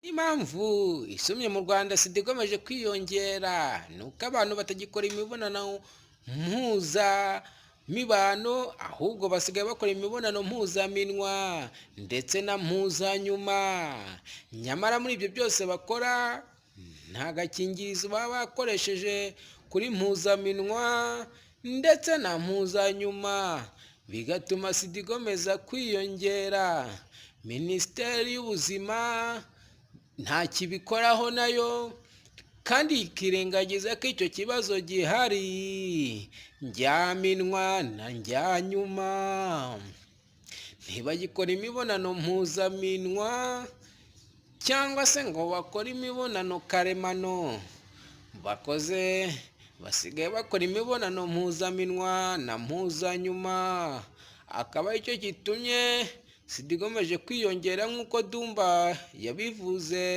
Impamvu isomye mu Rwanda sida ikomeje kwiyongera ni uko abantu batagikora imibonano mpuzamibano, ahubwo basigaye bakora imibonano mpuzaminwa ndetse na mpuzanyuma. Nyamara muri ibyo byose bakora nta gakingirizo baba bakoresheje kuri mpuzaminwa ndetse na mpuzanyuma, bigatuma sida ikomeza kwiyongera. Minisiteri y'Ubuzima nta kibikoraho nayo, kandi ikirengagiza ko icyo kibazo gihari. Njyaminwa na njyanyuma ntibagikora imibonano mpuzaminwa cyangwa se ngo bakore imibonano karemano, basigaye bakora imibonano mpuzaminwa na mpuzanyuma, akaba aricyo gitumye sida ikomeje kwiyongera nk'uko Dumba yabivuze.